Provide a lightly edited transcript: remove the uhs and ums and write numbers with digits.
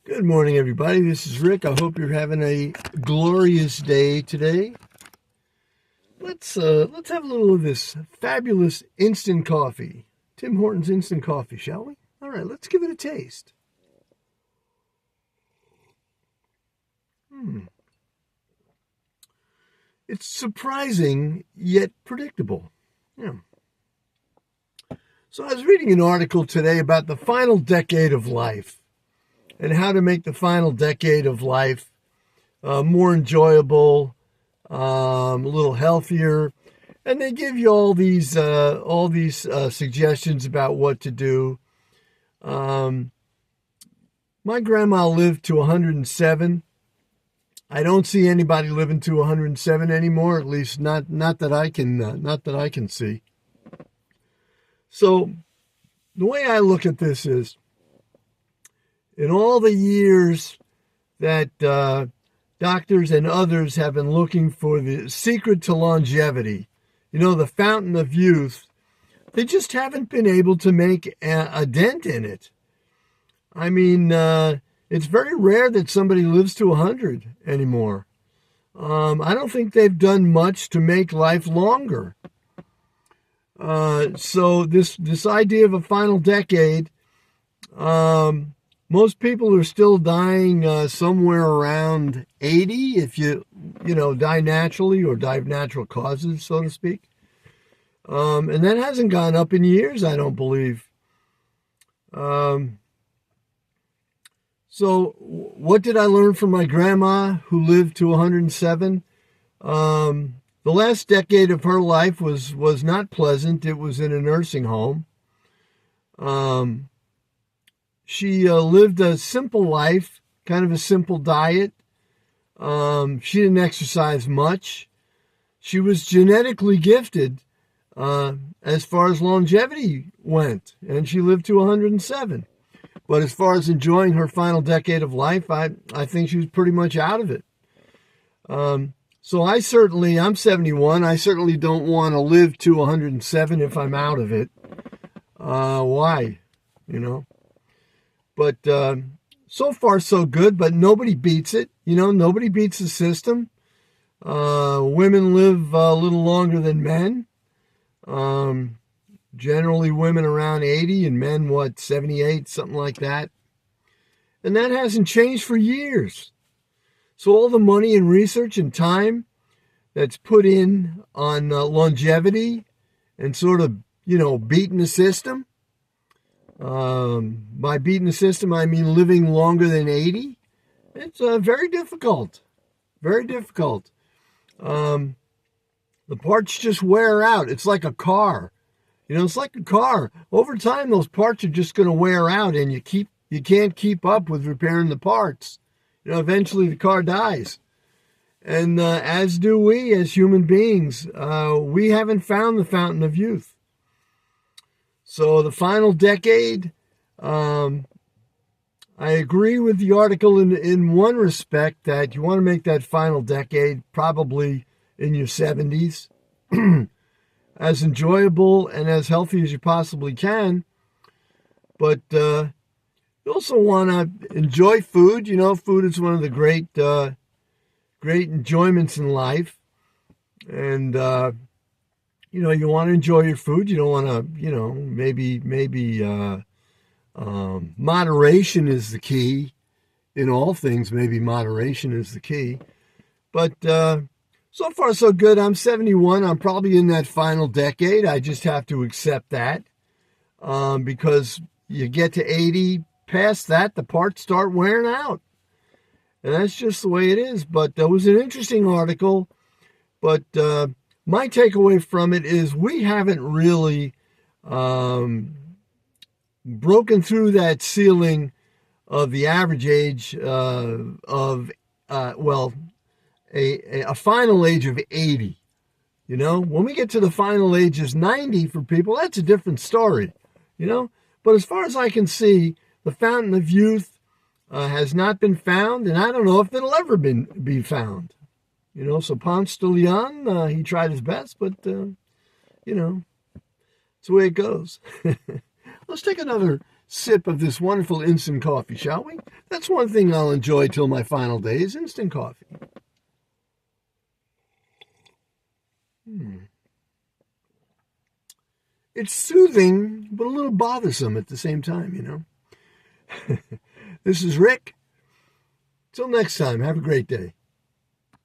Good morning, everybody. This is Rick. I hope you're having a glorious day today. Let's have a little of this fabulous instant coffee, Tim Hortons instant coffee, shall we? All right, let's give it a taste. It's surprising yet predictable. Yeah. So I was reading an article today about the final decade of life and how to make the final decade of life more enjoyable, a little healthier, and they give you all these suggestions about what to do. My grandma lived to 107. I don't see anybody living to 107 anymore, at least not that I can see. So the way I look at this is, in all the years that doctors and others have been looking for the secret to longevity, the fountain of youth, they just haven't been able to make a dent in it. I mean, it's very rare that somebody lives to 100 anymore. I don't think they've done much to make life longer. So this idea of a final decade, most people are still dying somewhere around 80 if you die naturally or die of natural causes, so to speak. And that hasn't gone up in years, I don't believe. So what did I learn from my grandma who lived to 107? The last decade of her life was not pleasant. It was in a nursing home. She lived a simple life, kind of a simple diet. She didn't exercise much. She was genetically gifted as far as longevity went, and she lived to 107. But as far as enjoying her final decade of life, I think she was pretty much out of it. So I'm 71. I certainly don't want to live to 107 if I'm out of it. Why? But so far, so good, but nobody beats it. Nobody beats the system. Women live a little longer than men. Generally, women around 80 and men, 78, something like that. And that hasn't changed for years. So all the money and research and time that's put in on longevity and sort of, beating the system. By beating the system, I mean living longer than 80. It's very difficult. Very difficult. The parts just wear out. It's like a car. It's like a car. Over time, those parts are just going to wear out, and you can't keep up with repairing the parts. Eventually the car dies. And as do we as human beings. We haven't found the fountain of youth. So the final decade, I agree with the article in one respect that you want to make that final decade probably in your 70s. As enjoyable and as healthy as you possibly can. But you also want to enjoy food. Food is one of the great enjoyments in life. And, you want to enjoy your food. You don't want to, maybe moderation is the key. In all things, maybe moderation is the key. But so far, so good. I'm 71. I'm probably in that final decade. I just have to accept that because you get to 80, past that, the parts start wearing out. And that's just the way it is. But that was an interesting article. But my takeaway from it is we haven't really broken through that ceiling of the average age of a final age of 80. When we get to the final age is 90 for people, that's a different story, But as far as I can see, the fountain of youth has not been found, and I don't know if it'll ever be found. So Ponce de Leon, he tried his best, but, it's the way it goes. Let's take another sip of this wonderful instant coffee, shall we? That's one thing I'll enjoy till my final days, instant coffee. It's soothing, but a little bothersome at the same time, you know. This is Rick. Till next time, have a great day.